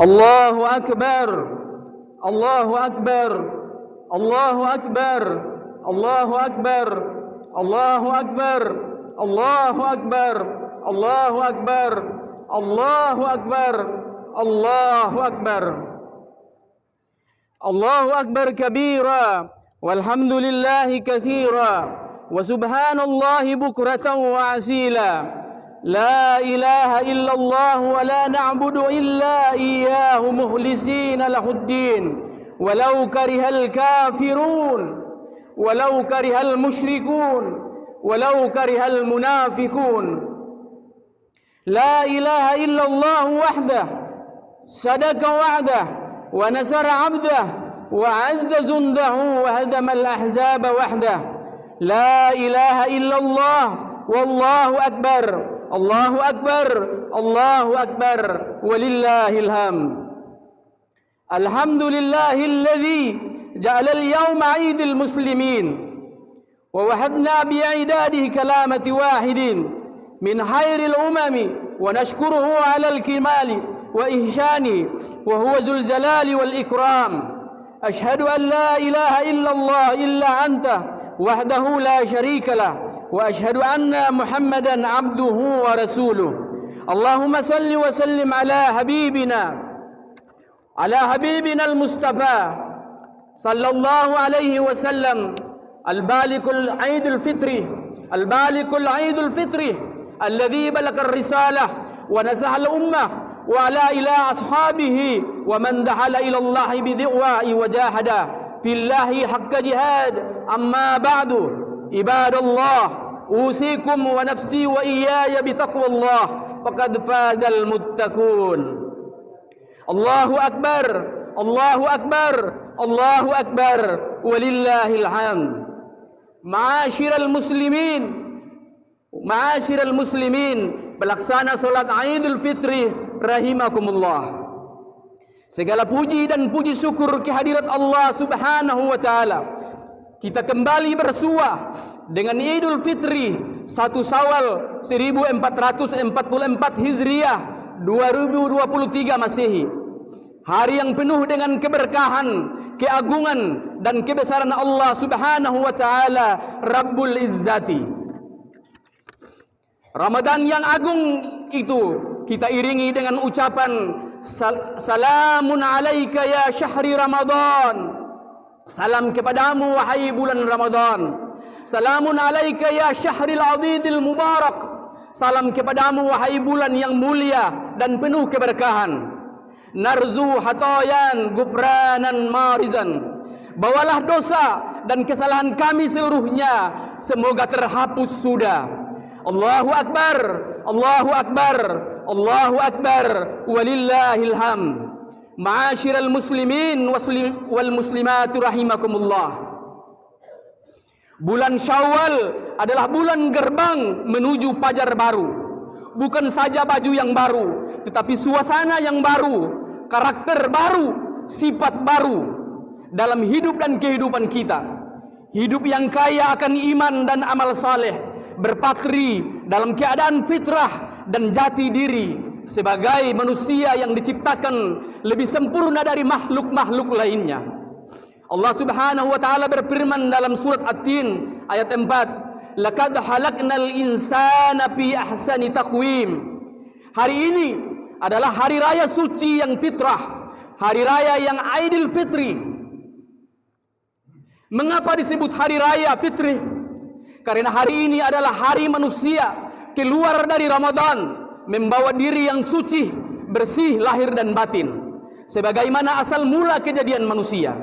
Allahu Akbar, Allahu Akbar, Allahu Akbar, Allahu Akbar, Allahu Akbar, Allahu Akbar, Allahu Akbar, Allahu Akbar, Allahu Akbar, Allahu Akbar kabira, walhamdulillahi kathira, wa subhanallahi bukratan wa asila. لا إله إلا الله ولا نعبد إلا إياه مخلصين له الدين ولو كره الكافرون ولو كره المشركون ولو كره المنافقون لا إله إلا الله وحده صدق وعده ونصر عبده وعز جنده وهزم الأحزاب وحده لا إله إلا الله والله أكبر Allahu Akbar, Allahu Akbar, walillahil hamd. Alhamdulillahilladzi ja'ala al-yawma 'idal muslimin wa wahadna bi'idadihi kalamati wahidin min khairil umami wa nashkuruhu 'ala al-kimali wa ihsani wa huwa dzul jalali wal ikram. Ashhadu an la ilaha illallah illa anta wahdahu la syarika lah wa ashhadu anna Muhammadan abduhu wa rasuluh. Allahumma salli wa sallim ala habibina al-Mustafa sallallahu alaihi wasallam al-balikul Aidul Fitri alladhi balagha ar-risalah wa nasaha al-ummah wa ala ila ashabihi wa man dahala ila Allah bid'a'i wa jahada fillahi haqqa jihad. Amma ba'du, ibadallah, usikum wa nafsi wa iyaya bitaqwallah faqad fazal muttaqun. Allahu Akbar, Allahu Akbar, Allahu Akbar, walillahil hamd. Ma'asyiral muslimin, pelaksana salat Idul Fitri rahimakumullah. Segala puji dan puji syukur kehadirat Allah Subhanahu wa taala. Kita kembali bersua dengan Idul Fitri 1 Syawal 1444 Hijriah 2023 Masehi. Hari yang penuh dengan keberkahan, keagungan dan kebesaran Allah Subhanahu wa taala Rabbul Izzati. Ramadan yang agung itu kita iringi dengan ucapan salamun alaika ya syahri Ramadan. Salam kepadamu wahai bulan Ramadan. Salamun alaika ya syahril azidil mubarak. Salam kepadamu wahai bulan yang mulia dan penuh keberkahan. Narzu hatayan gufranan marizan. Bawalah dosa dan kesalahan kami seluruhnya, semoga terhapus sudah. Allahu Akbar, Allahu Akbar, Allahu Akbar, walillahil hamd. Ma'asyiral muslimin wal muslimati rahimakumullah. Bulan Syawal adalah bulan gerbang menuju Fajar baru. Bukan saja baju yang baru, tetapi suasana yang baru, karakter baru, sifat baru dalam hidup dan kehidupan kita. Hidup yang kaya akan iman dan amal saleh, berpatri dalam keadaan fitrah dan jati diri sebagai manusia yang diciptakan lebih sempurna dari makhluk-makhluk lainnya. Allah Subhanahu wa taala berfirman dalam surat At-Tin ayat 4, "Laqad khalaqnal insana fi ahsani taqwim." Hari ini adalah hari raya suci yang fitrah, hari raya yang Idul Fitri. Mengapa disebut hari raya fitri? Karena hari ini adalah hari manusia keluar dari Ramadan membawa diri yang suci, bersih lahir dan batin, sebagaimana asal mula kejadian manusia.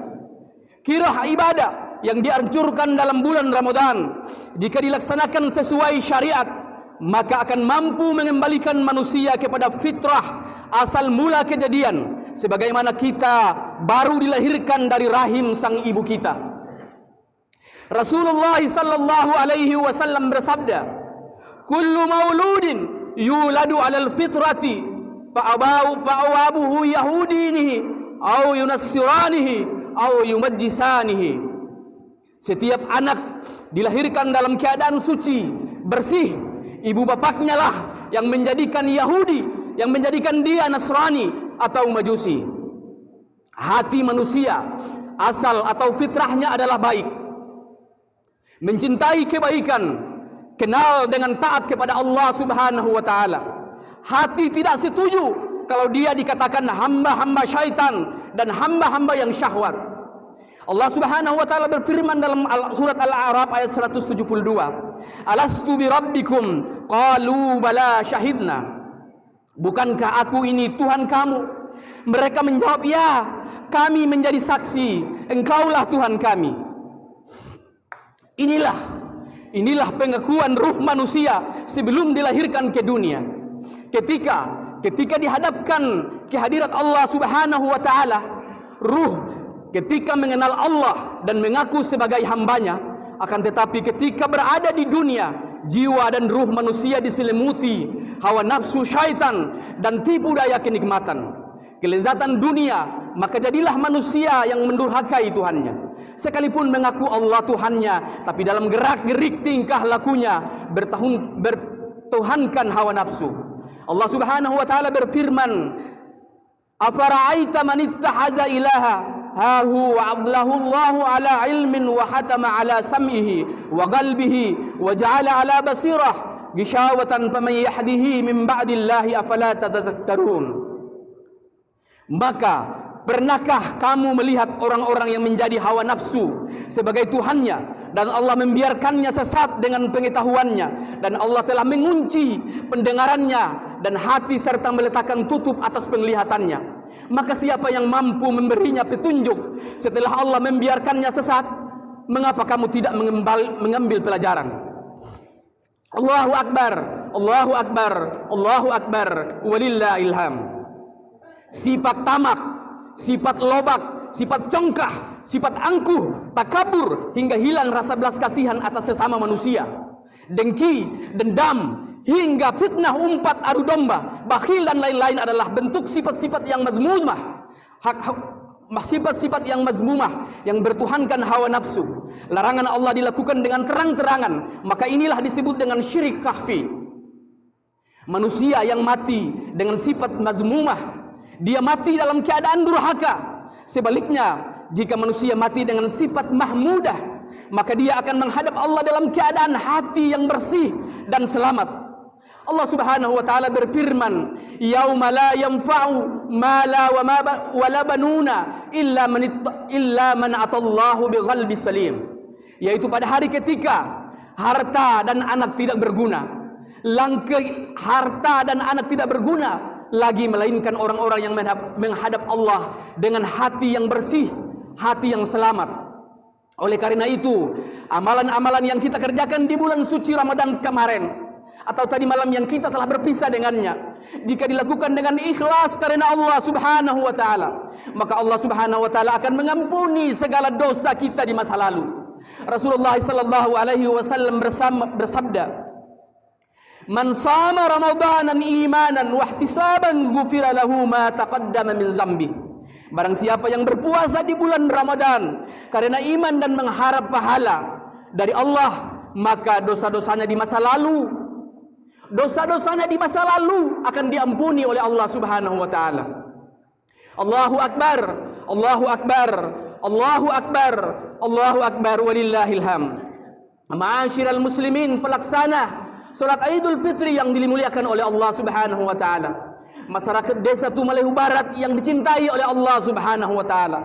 Kirah ibadah yang dianjurkan dalam bulan Ramadan jika dilaksanakan sesuai syariat, maka akan mampu mengembalikan manusia kepada fitrah asal mula kejadian, sebagaimana kita baru dilahirkan dari rahim sang ibu kita. Rasulullah sallallahu alaihi wasallam bersabda, "Kullu mauludin yuladu 'alal fitrati fa'awabuhu yahudinihi aw yunassiranihi aw yumajjisanihi." Setiap anak dilahirkan dalam keadaan suci, bersih. Ibu bapaknya lah yang menjadikan Yahudi, yang menjadikan dia Nasrani atau Majusi. Hati manusia asal atau fitrahnya adalah baik, mencintai kebaikan, kenal dengan taat kepada Allah Subhanahu wa taala. Hati tidak setuju kalau dia dikatakan hamba-hamba syaitan dan hamba-hamba yang syahwat. Allah Subhanahu wa taala berfirman dalam surat Al-A'raf ayat 172, "Alastu bi rabbikum qalu bala syahidna." Bukankah aku ini Tuhan kamu? Mereka menjawab, "Ya, kami menjadi saksi, Engkaulah Tuhan kami." Inilah pengakuan ruh manusia sebelum dilahirkan ke dunia. Ketika dihadapkan ke hadirat Allah Subhanahu wa taala, ruh ketika mengenal Allah dan mengaku sebagai hambanya, akan tetapi ketika berada di dunia, jiwa dan ruh manusia diselimuti hawa nafsu syaitan dan tipu daya kenikmatan, kelezatan dunia, maka jadilah manusia yang mendurhakai Tuhannya. Sekalipun mengaku Allah Tuhannya, tapi dalam gerak-gerik tingkah lakunya bertuhankan hawa nafsu. Allah Subhanahu wa taala berfirman, "Afara'aita man ittakhadha ilaha hahu wa adlahu Allahu ala ilmin wa hatama ala sam'ihi wa qalbihi wa ja'ala ala basirah gishawatan faman yahdihi min ba'dillahi afala tadhakkarun." Maka pernahkah kamu melihat orang-orang yang menjadi hawa nafsu sebagai Tuhannya dan Allah membiarkannya sesat dengan pengetahuannya, dan Allah telah mengunci pendengarannya dan hati serta meletakkan tutup atas penglihatannya? Maka siapa yang mampu memberinya petunjuk setelah Allah membiarkannya sesat? Mengapa kamu tidak mengambil pelajaran? Allahu Akbar, Allahu Akbar, Allahu Akbar, walillahil hamd. Sifat tamak, sifat lobak, sifat congkah, sifat angkuh, takabur, hingga hilang rasa belas kasihan atas sesama manusia, dengki, dendam, hingga fitnah, umpat, adu domba, bakhil dan lain-lain adalah bentuk sifat-sifat yang mazmumah, sifat-sifat yang mazmumah yang bertuhankan hawa nafsu. Larangan Allah dilakukan dengan terang-terangan, maka inilah disebut dengan syirik kahfi. Manusia yang mati dengan sifat mazmumah, dia mati dalam keadaan durhaka. Sebaliknya, jika manusia mati dengan sifat mahmudah, maka dia akan menghadap Allah dalam keadaan hati yang bersih dan selamat. Allah Subhanahu wa taala berfirman, "Yauma la yanfa'u mala wa la banuna illa man atallahu biqalbin salim." Yaitu pada hari ketika harta dan anak tidak berguna. Harta dan anak tidak berguna lagi, melainkan orang-orang yang menghadap Allah dengan hati yang bersih, hati yang selamat. Oleh karena itu, amalan-amalan yang kita kerjakan di bulan suci Ramadan kemarin atau tadi malam yang kita telah berpisah dengannya, jika dilakukan dengan ikhlas karena Allah Subhanahu wa taala, maka Allah Subhanahu wa taala akan mengampuni segala dosa kita di masa lalu. Rasulullah sallallahu alaihi wasallam bersabda, "Man sama Ramadanan imanan wa ihtisaban ghufira lahu ma taqaddama min dzambi." Barang siapa yang berpuasa di bulan Ramadan karena iman dan mengharap pahala dari Allah, maka dosa-dosanya di masa lalu akan diampuni oleh Allah Subhanahu wa taala. Allahu Akbar, Allahu Akbar, Allahu Akbar, Allahu Akbar, walillahil hamd. Ma'asyiral muslimin, pelaksana salat Idul Fitri yang dimuliakan oleh Allah Subhanahu wa taala. Masyarakat Desa Tumalehu Barat yang dicintai oleh Allah Subhanahu wa taala.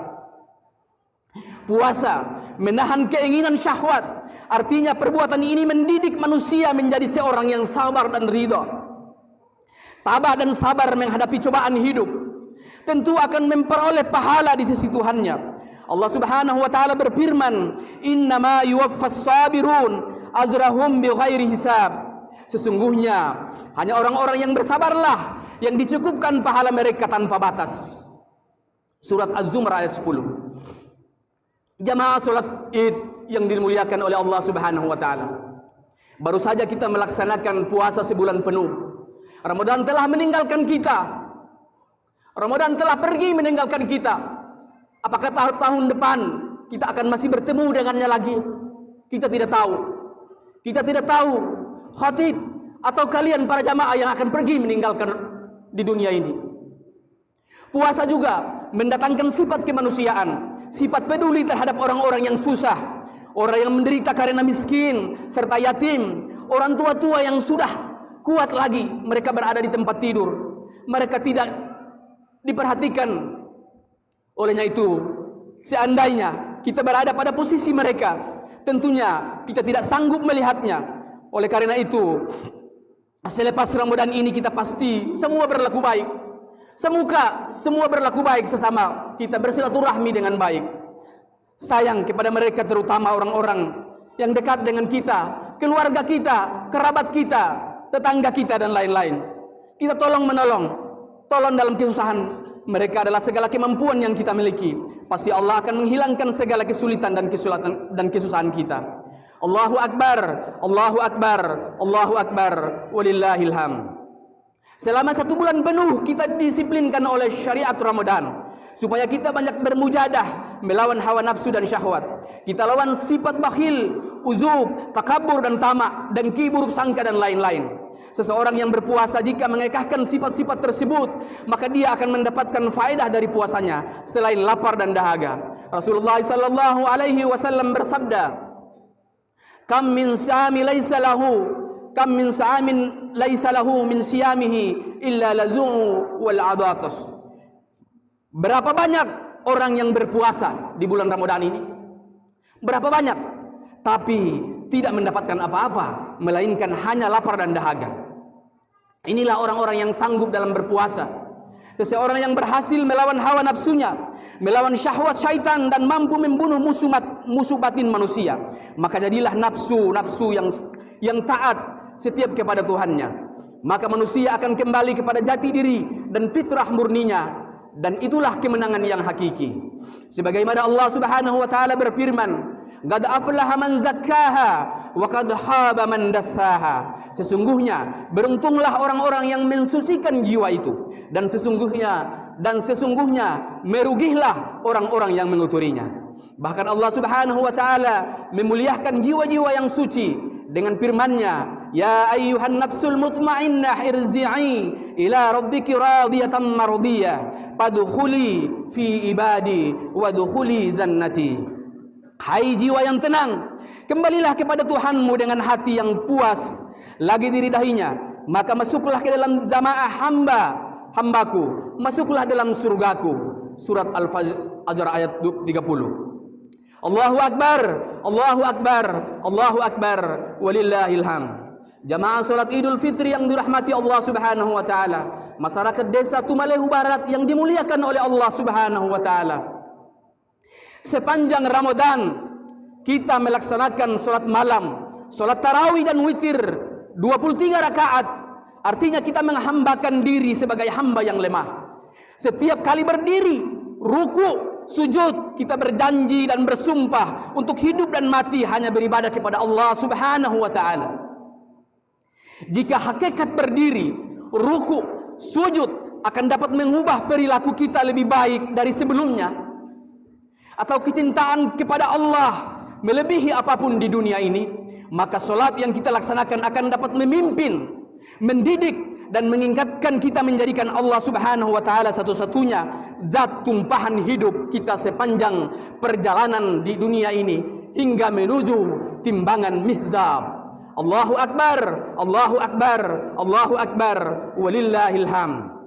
Puasa menahan keinginan syahwat Artinya perbuatan ini mendidik manusia menjadi seorang yang sabar dan ridha. Tabah dan sabar menghadapi cobaan hidup, tentu akan memperoleh pahala di sisi Tuhannya. Allah Subhanahu wa taala berfirman, "Innama yuwaffas sabirun ajrahum bighairi hisab." Sesungguhnya hanya orang-orang yang bersabarlah yang dicukupkan pahala mereka tanpa batas. Surat Az-Zumar ayat 10. Jamaah salat Id yang dimuliakan oleh Allah Subhanahu wa taala. Baru saja kita melaksanakan puasa sebulan penuh. Ramadan telah meninggalkan kita. Ramadan telah pergi meninggalkan kita. Apakah tahun depan kita akan masih bertemu dengannya lagi? Kita tidak tahu. Kita tidak tahu khatib atau kalian para jamaah yang akan pergi meninggalkan di dunia ini. Puasa juga mendatangkan sifat kemanusiaan, sifat peduli terhadap orang-orang yang susah, orang yang menderita karena miskin, serta yatim, orang tua-tua yang sudah kuat lagi mereka berada di tempat tidur, mereka tidak diperhatikan. Olehnya itu, seandainya kita berada pada posisi mereka, tentunya kita tidak sanggup melihatnya. Oleh karena itu, selepas Ramadan ini kita pasti semua berlaku baik. Semoga semua berlaku baik sesama kita, bersilaturahmi dengan baik. Sayang kepada mereka, terutama orang-orang yang dekat dengan kita, keluarga kita, kerabat kita, tetangga kita dan lain-lain. Kita tolong menolong, tolong dalam kesusahan. Mereka adalah segala kemampuan yang kita miliki. Pasti Allah akan menghilangkan segala kesulitan dan kesusahan kita. Allahu Akbar, Allahu Akbar, Allahu Akbar, walillahil hamd. Selama 1 bulan penuh kita disiplinkan oleh syariat Ramadan, supaya kita banyak bermujadah melawan hawa nafsu dan syahwat. Kita lawan sifat bakhil, uzub, takabur dan tamak, dengki, buruk sangka dan lain-lain. Seseorang yang berpuasa jika mengekahkan sifat-sifat tersebut, maka dia akan mendapatkan faedah dari puasanya selain lapar dan dahaga. Rasulullah sallallahu alaihi wasallam bersabda, "Kam min sami laisa lahu Kam min sa'amin laisa lahu min siyamihi illa lazu'u wal 'adatus." Berapa banyak orang yang berpuasa di bulan Ramadan ini? Berapa banyak? Tapi tidak mendapatkan apa-apa, melainkan hanya lapar dan dahaga. Inilah orang-orang yang sanggup dalam berpuasa. Seseorang yang berhasil melawan hawa nafsunya, melawan syahwat syaitan, dan mampu membunuh musuh batin manusia, maka jadilah nafsu yang taat setiap kepada Tuhannya. Maka manusia akan kembali kepada jati diri dan fitrah murninya, dan itulah kemenangan yang hakiki. Sebagaimana Allah Subhanahu wa taala berfirman, "Qad aflaha man zakkaha wa qad khaba man dassaha." Sesungguhnya beruntunglah orang-orang yang mensucikan jiwa itu, dan sesungguhnya merugilah orang-orang yang mengotorinya. Bahkan Allah Subhanahu wa taala memuliakan jiwa-jiwa yang suci dengan firman-Nya, "Ya ayyuhan nafsul mutmainnah irji'i ila rabbiki radiyatan mardiyah fadkhuli fi ibadi wadkhuli jannati." Hai jiwa yang tenang, kembalilah kepada Tuhanmu dengan hati yang puas lagi diridainya, maka masuklah ke dalam jamaah hambaku, masuklah dalam surgaku. Surat Al-Fajr ayat 30. Allahu Akbar, Allahu Akbar, Allahu Akbar, walillahil hamd. Jamaah salat Idul Fitri yang dirahmati Allah Subhanahu wa taala, masyarakat desa Tumalehu Barat yang dimuliakan oleh Allah Subhanahu wa taala. Sepanjang Ramadan kita melaksanakan salat malam, salat tarawih dan witir 23 rakaat. Artinya kita menghambakan diri sebagai hamba yang lemah. Setiap kali berdiri, ruku, sujud, kita berjanji dan bersumpah untuk hidup dan mati hanya beribadah kepada Allah Subhanahu wa taala. Jika hakikat berdiri, ruku, sujud akan dapat mengubah perilaku kita lebih baik dari sebelumnya, atau kecintaan kepada Allah melebihi apapun di dunia ini, maka solat yang kita laksanakan akan dapat memimpin, mendidik dan mengingatkan kita menjadikan Allah Subhanahu wa taala satu-satunya zat tumpahan hidup kita sepanjang perjalanan di dunia ini hingga menuju timbangan mihzab. Allahu Akbar, Allahu Akbar, Allahu Akbar, walillahil hamd.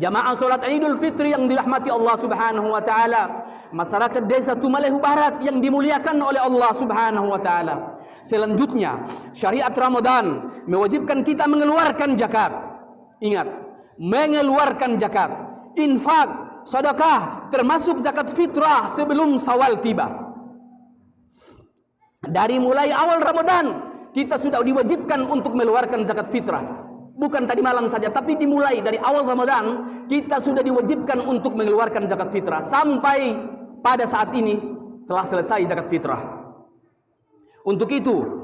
Jamaah salat Idul Fitri yang dirahmati Allah Subhanahu wa taala, masyarakat desa Tumalehu Barat yang dimuliakan oleh Allah Subhanahu wa taala. Selanjutnya, syariat Ramadan mewajibkan kita mengeluarkan zakat. Ingat, mengeluarkan zakat, infak, sedekah, termasuk zakat fitrah sebelum Syawal tiba. Dari mulai awal Ramadan kita sudah diwajibkan untuk mengeluarkan zakat fitrah. Bukan tadi malam saja, tapi dimulai dari awal Ramadan kita sudah diwajibkan untuk mengeluarkan zakat fitrah sampai pada saat ini telah selesai zakat fitrah. Untuk itu,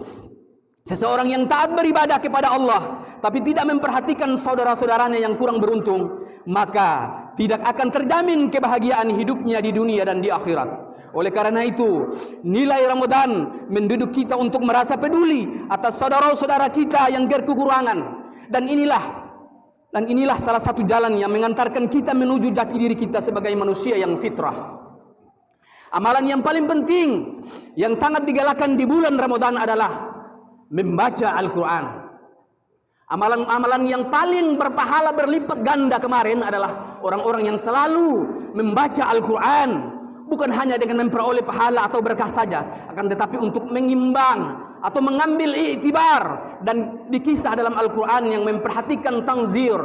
seseorang yang taat beribadah kepada Allah tapi tidak memperhatikan saudara-saudaranya yang kurang beruntung, maka tidak akan terjamin kebahagiaan hidupnya di dunia dan di akhirat. Oleh karena itu, nilai Ramadan mendidik kita untuk merasa peduli atas saudara-saudara kita yang berkekurangan. Dan inilah salah satu jalan yang mengantarkan kita menuju jati diri kita sebagai manusia yang fitrah. Amalan yang paling penting yang sangat digalakkan di bulan Ramadan adalah membaca Al-Quran. Amalan-amalan yang paling berpahala berlipat ganda kemarin adalah orang-orang yang selalu membaca Al-Quran. Bukan hanya dengan memperoleh pahala atau berkah saja, akan tetapi untuk mengimbang atau mengambil iktibar dan dikisah dalam Al-Quran yang memperhatikan tanzir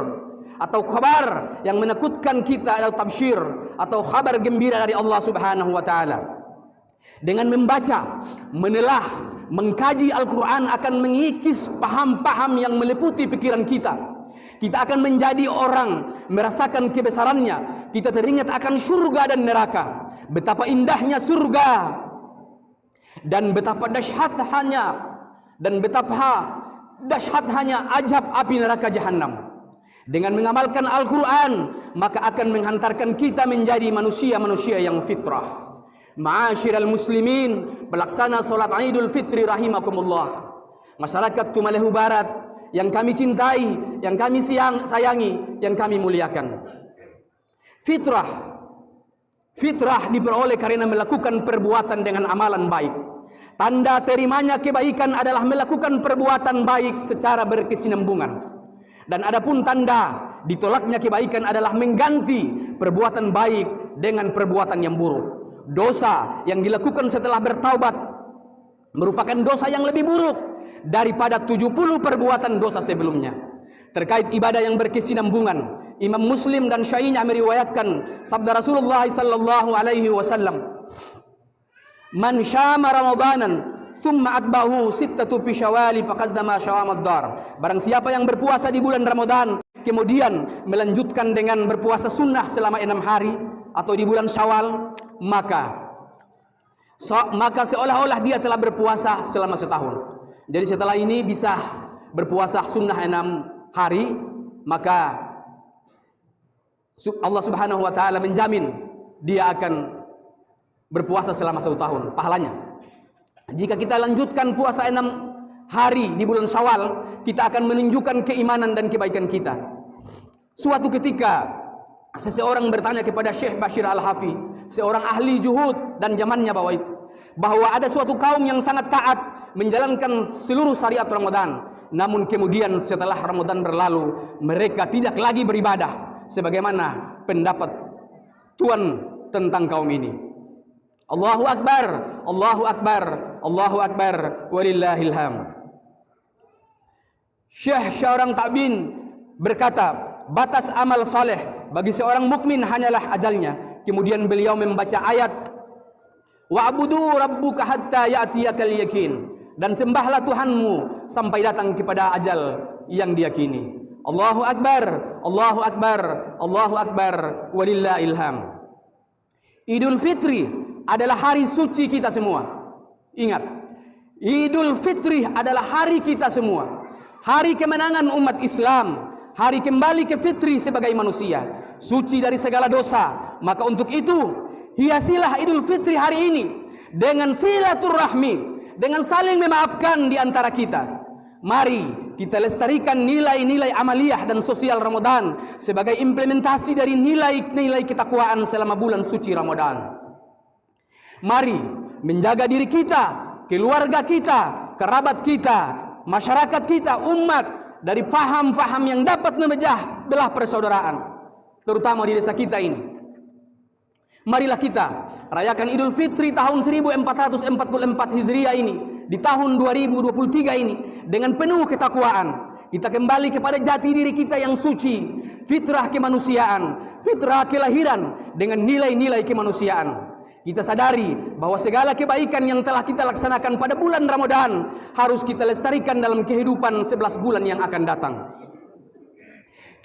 atau kabar yang menakutkan kita atau tabsyir atau kabar gembira dari Allah Subhanahu wa taala. Dengan membaca, menelah, mengkaji Al-Quran akan mengikis paham-paham yang meliputi pikiran kita. Kita akan menjadi orang merasakan kebesarannya. Kita teringat akan surga dan neraka. Betapa indahnya surga dan betapa dahsyatnya ajab api neraka jahanam. Dengan mengamalkan Al-Quran, maka akan menghantarkan kita menjadi manusia-manusia yang fitrah. Ma'asyiral muslimin, pelaksana salat Idul Fitri rahimakumullah. Masyarakat Tumalehu Barat yang kami cintai, yang kami sayangi, yang kami muliakan. Fitrah diperoleh karena melakukan perbuatan dengan amalan baik. Tanda terimanya kebaikan adalah melakukan perbuatan baik secara berkesinambungan. Dan adapun tanda ditolaknya kebaikan adalah mengganti perbuatan baik dengan perbuatan yang buruk. Dosa yang dilakukan setelah bertaubat merupakan dosa yang lebih buruk daripada 70 perbuatan dosa sebelumnya. Terkait ibadah yang berkesinambungan, Imam Muslim dan Syafi'i meriwayatkan sabda Rasulullah sallallahu alaihi wasallam, "Man syama Ramadanan thumma atba'ahu sittatu fi Syawal faqaddama syawamad dar." Barang siapa yang berpuasa di bulan Ramadan kemudian melanjutkan dengan berpuasa sunnah selama 6 hari atau di bulan Syawal, maka seolah-olah dia telah berpuasa selama setahun. Jadi setelah ini bisa berpuasa sunnah 6 hari, maka Allah Subhanahu wa taala menjamin dia akan berpuasa selama 1 tahun pahalanya. Jika kita lanjutkan puasa 6 hari di bulan Syawal, kita akan menunjukkan keimanan dan kebaikan kita. Suatu ketika seseorang bertanya kepada Syekh Bashir Al-Hafi, seorang ahli juhud dan zamannya bahwa ada suatu kaum yang sangat taat menjalankan seluruh syariat Ramadan. Namun kemudian setelah Ramadan berlalu, mereka tidak lagi beribadah sebagaimana pendapat Tuhan tentang kaum ini. Allahu Akbar, Allahu Akbar, Allahu Akbar, walillahil hamd. Syekh Syarang Ta'bin berkata, batas amal saleh bagi seorang mukmin hanyalah ajalnya. Kemudian beliau membaca ayat, wa'budu rabbuka hatta ya'tiyakal yakin, dan sembahlah Tuhanmu sampai datang kepada ajal yang diyakini. Allahu Akbar, Allahu Akbar, Allahu Akbar, walillahil hamd. Idul Fitri adalah hari suci kita semua. Ingat, Idul Fitri adalah hari kita semua, hari kemenangan umat Islam, hari kembali ke fitri sebagai manusia, suci dari segala dosa. Maka untuk itu, hiasilah Idul Fitri hari ini dengan silaturahmi, dengan saling memaafkan di antara kita. Mari kita lestarikan nilai-nilai amaliyah dan sosial Ramadan sebagai implementasi dari nilai-nilai ketakwaan selama bulan suci Ramadan. Mari menjaga diri kita, keluarga kita, kerabat kita, masyarakat kita, umat dari faham-faham yang dapat memecah belah persaudaraan, terutama di desa kita ini. Marilah kita rayakan Idul Fitri tahun 1444 Hijriah ini di tahun 2023 ini dengan penuh ketakwaan. Kita kembali kepada jati diri kita yang suci, fitrah kemanusiaan, fitrah kelahiran dengan nilai-nilai kemanusiaan. Kita sadari bahwa segala kebaikan yang telah kita laksanakan pada bulan Ramadan harus kita lestarikan dalam kehidupan 11 bulan yang akan datang.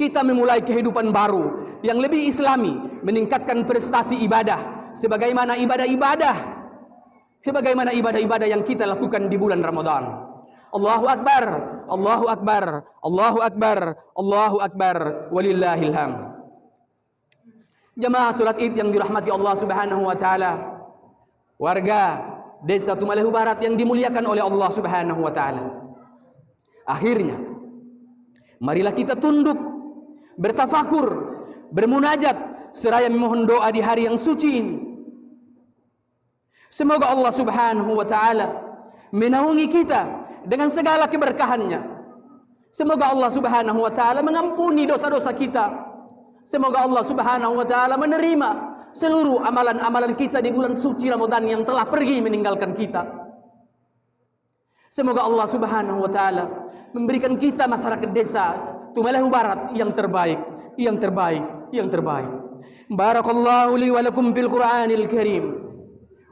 Kita memulai kehidupan baru yang lebih islami, meningkatkan prestasi ibadah sebagaimana ibadah yang kita lakukan di bulan Ramadan. Allahu Akbar, Allahu Akbar, Allahu Akbar, Allahu Akbar, walillahil hamd. Jemaah salat Id yang dirahmati Allah Subhanahu wa taala. Warga Desa Tumalehu Barat yang dimuliakan oleh Allah Subhanahu wa taala. Akhirnya, marilah kita tunduk, bertafakur, bermunajat seraya memohon doa di hari yang suci ini. Semoga Allah Subhanahu wa taala menaungi kita dengan segala keberkahannya. Semoga Allah Subhanahu wa taala mengampuni dosa-dosa kita. Semoga Allah Subhanahu wa taala menerima seluruh amalan-amalan kita di bulan suci Ramadan yang telah pergi meninggalkan kita. Semoga Allah Subhanahu wa taala memberikan kita masyarakat desa Tumalehu Barat yang terbaik, yang terbaik, yang terbaik. Barakallahu li wa lakum fil Qur'anil Karim.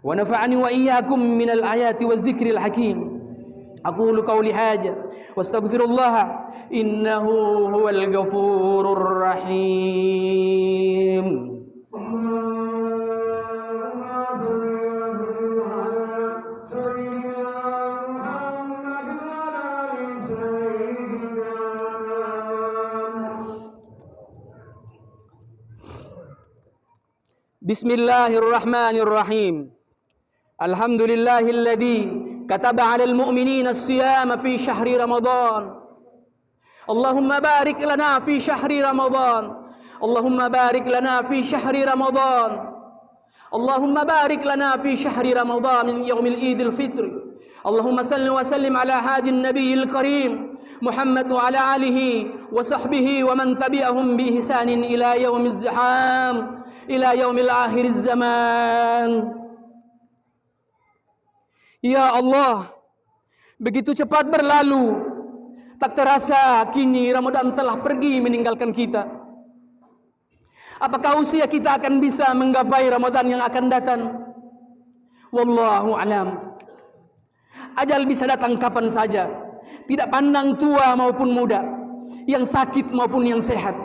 Wa nafa'ani wa iyyakum minal ayati waz zikril hakim. أقول قولي هذا واستغفر الله إنه هو الغفور الرحيم. بسم الله الرحمن الرحيم. الحمد لله الذي كتب على المؤمنين الصيام في شهر رمضان. اللهم بارك لنا في شهر رمضان. اللهم بارك لنا في شهر رمضان. اللهم بارك لنا في شهر رمضان يوم العيد الفطر. اللهم صل وسلم على هذا النبي الكريم محمد وعلى آله وصحبه ومن تبعهم بإحسان إلى يوم الزحام إلى يوم الآخر الزمان. Ya Allah, begitu cepat berlalu, tak terasa kini Ramadan telah pergi meninggalkan kita. Apakah usia kita akan bisa menggapai Ramadan yang akan datang? Wallahu alam. Ajal bisa datang kapan saja, tidak pandang tua maupun muda, yang sakit maupun yang sehat,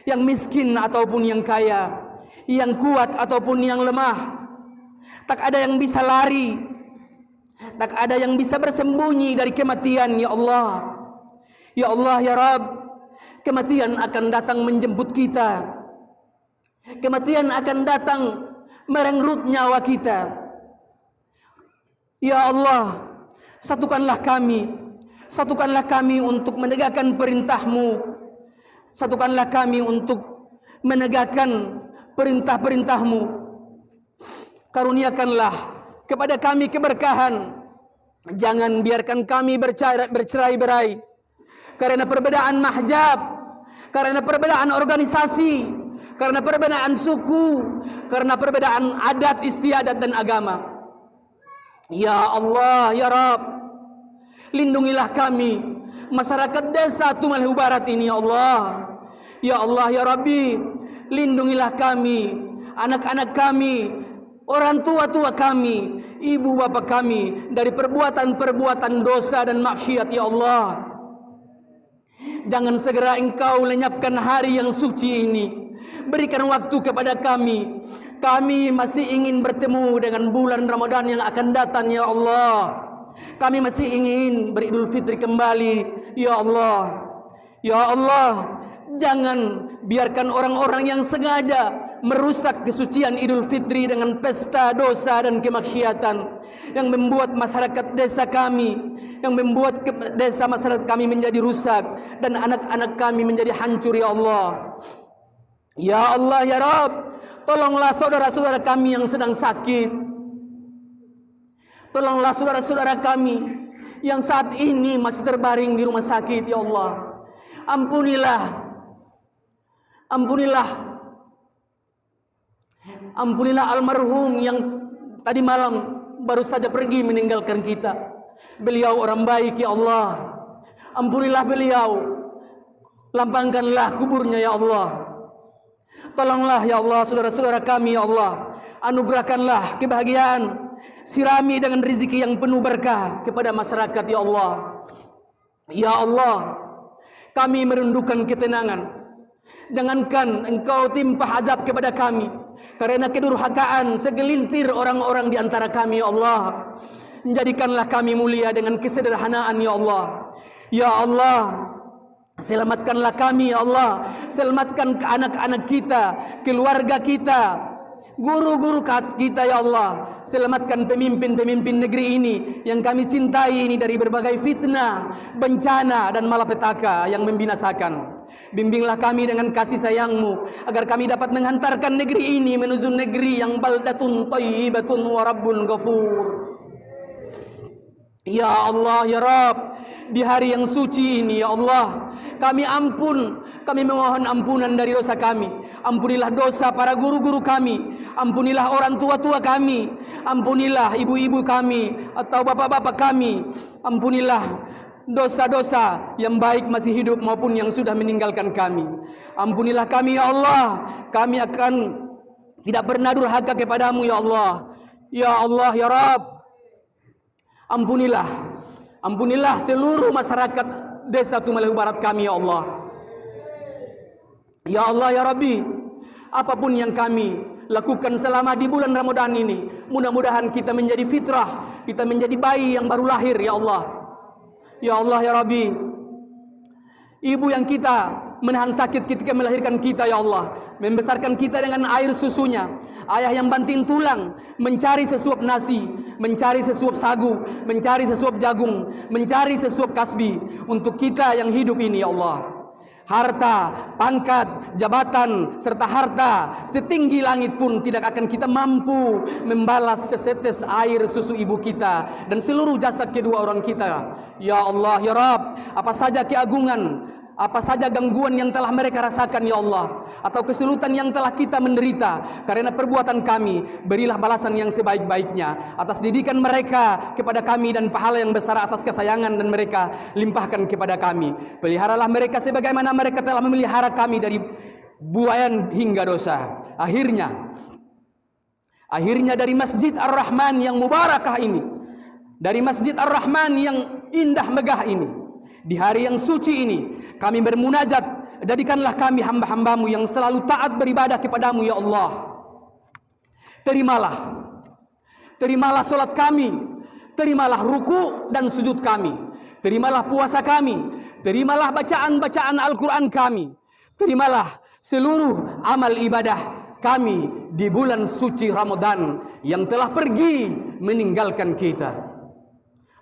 yang miskin ataupun yang kaya, yang kuat ataupun yang lemah. Tak ada yang bisa lari, tak ada yang bisa bersembunyi dari kematian. Ya Allah, ya Allah, ya Rabb, kematian akan datang menjemput kita. Kematian akan datang merengrut nyawa kita. Ya Allah, satukanlah kami untuk menegakkan perintah-Mu. Satukanlah kami untuk menegakkan perintah-perintah-Mu. Karuniakanlah kepada kami keberkahan. Jangan biarkan kami bercerai-berai karena perbedaan mahjab, karena perbedaan organisasi, karena perbedaan suku, karena perbedaan adat istiadat dan agama. Ya Allah, ya Rabb, lindungilah kami masyarakat desa Tumalehu Barat ini. Ya Allah, ya Allah, ya Rabbi, lindungilah kami, anak-anak kami, orang tua-tua kami, ibu bapa kami dari perbuatan-perbuatan dosa dan maksiat. Ya Allah, jangan segera Engkau lenyapkan hari yang suci ini. Berikan waktu kepada kami. Kami masih ingin bertemu dengan bulan Ramadan yang akan datang. Ya Allah, kami masih ingin beridul fitri kembali. Ya Allah, ya Allah, jangan biarkan orang-orang yang sengaja merusak kesucian Idul Fitri dengan pesta dosa dan kemaksiatan yang membuat masyarakat desa kami, yang membuat desa masyarakat kami menjadi rusak dan anak-anak kami menjadi hancur. Ya Allah, ya Allah, ya Rabb, tolonglah saudara-saudara kami yang sedang sakit. Tolonglah saudara-saudara kami yang saat ini masih terbaring di rumah sakit. Ya Allah, ampunilah almarhum yang tadi malam baru saja pergi meninggalkan kita. Beliau orang baik ya Allah. Ampunilah beliau. Lapangkanlah kuburnya ya Allah. Tolonglah ya Allah saudara-saudara kami ya Allah. Anugerahkanlah kebahagiaan. Sirami dengan rezeki yang penuh berkah kepada masyarakat ya Allah. Ya Allah, kami merindukan ketenangan. Jangankan Engkau timpah azab kepada kami karena kedurhakaan segelintir orang-orang di antara kami ya Allah. Jadikanlah kami mulia dengan kesederhanaan ya Allah. Ya Allah, selamatkanlah kami ya Allah. Selamatkan anak-anak kita, keluarga kita, guru-guru kita ya Allah. Selamatkan pemimpin-pemimpin negeri ini yang kami cintai ini dari berbagai fitnah, bencana dan malapetaka yang membinasakan. Bimbinglah kami dengan kasih sayang-Mu agar kami dapat menghantarkan negeri ini menuju negeri yang baldatun thayyibatun wa rabbun ghafur. Ya Allah ya Rabb, di hari yang suci ini ya Allah, kami memohon ampunan dari dosa kami. Ampunilah dosa para guru-guru kami, ampunilah orang tua-tua kami, ampunilah ibu-ibu kami atau bapak-bapak kami, ampunilah dosa-dosa yang baik masih hidup maupun yang sudah meninggalkan kami. Ampunilah kami ya Allah, kami akan tidak pernah durhaka kepadamu ya Allah. Ya Allah ya Rabb, ampunilah seluruh masyarakat desa Tumalehu Barat kami ya Allah. Ya Allah ya Rabbi, apapun yang kami lakukan selama di bulan Ramadan ini, mudah-mudahan kita menjadi fitrah, kita menjadi bayi yang baru lahir ya Allah. Ya Allah ya Rabbi, ibu yang kita menahan sakit ketika melahirkan kita ya Allah, membesarkan kita dengan air susunya, ayah yang banting tulang mencari sesuap nasi, mencari sesuap sagu, mencari sesuap jagung, mencari sesuap kasbi untuk kita yang hidup ini ya Allah. Harta, pangkat, jabatan, serta harta setinggi langit pun tidak akan kita mampu membalas sesetes air susu ibu kita dan seluruh jasad kedua orang kita. Ya Allah ya Rabb, apa saja keagungan, apa saja gangguan yang telah mereka rasakan ya Allah, atau kesulitan yang telah kita menderita karena perbuatan kami, berilah balasan yang sebaik-baiknya atas didikan mereka kepada kami dan pahala yang besar atas kesayangan dan mereka limpahkan kepada kami. Peliharalah mereka sebagaimana mereka telah memelihara kami dari buayan hingga dosa. Akhirnya dari Masjid Ar-Rahman yang mubarakah ini, dari Masjid Ar-Rahman yang indah megah ini, di hari yang suci ini kami bermunajat, jadikanlah kami hamba-hambamu yang selalu taat beribadah kepadamu ya Allah. Terimalah solat kami, terimalah ruku dan sujud kami, terimalah puasa kami, terimalah bacaan-bacaan Al-Quran kami, terimalah seluruh amal ibadah kami di bulan suci Ramadan yang telah pergi meninggalkan kita.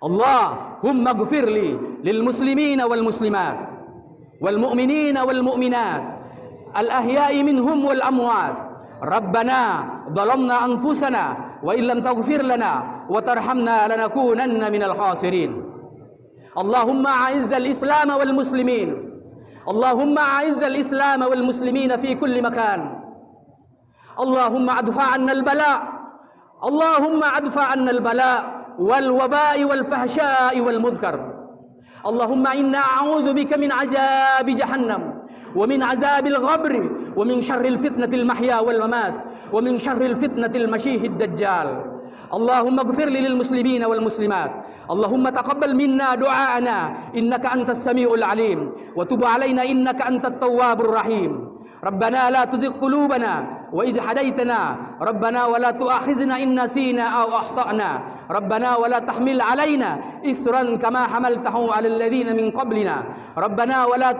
Allahumma gfirli lil muslimina wal muslimat wal mu'minina wal mu'minat al ahya'i minhum wal amwat. Rabbana dhalamna anfusana wa illam taghfir lana wa tarhamna lanakunanna minal khasirin. Allahumma a'izzal islam wal muslimin, Allahumma a'izzal islam wal muslimin fi kulli makan. Allahumma adfa' 'anna al bala', Allahumma adfa' 'anna al bala' wal waba'i wal fahsya'i wal munkar. Allahumma inna a'udzu bika min azabi jahannam wa min azabil qabri wa min syarril fitnatil mahya wal mamat wa min syarril fitnatil masyihid dajjal. Allahumma ighfir lil muslimina wal muslimat. Allahumma taqabbal minna du'aana innaka antas samiul alim wa tub alaina innaka antat tawwabur rahim. Rabbana la tuzigh qulubana wa idh hadaitana, Rabbana wa la tu'akhizna in nasina aw akhtana, Rabbana wa la tahmil alaina isran kama hamaltahu 'alal ladzina min qablina, Rabbana wa la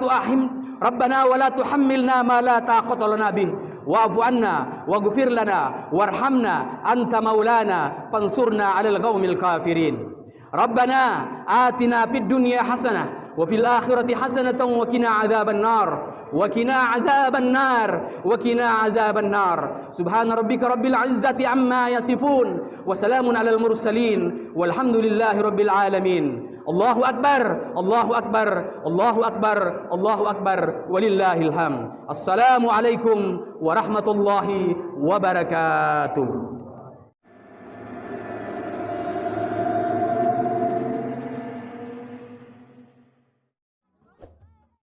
tuhammilna ma la taqata lana bih, wa'fu 'anna waghfir lana warhamna anta maulana fansurna 'alal qaumil kafirin. Rabbana atina fid dunya hasanah wa fil akhirati hasanatan wa qina 'adzaban nar wa qina 'adzaban nar wa qina 'adzaban nar. Subhana rabbika rabbil 'izzati amma yasifun wa salamun 'alal mursalin walhamdulillahi rabbil alamin. Allahu akbar, Allahu akbar, Allahu akbar, Allahu akbar, walillahil hamd. Assalamu alaikum warahmatullahi wabarakatuh.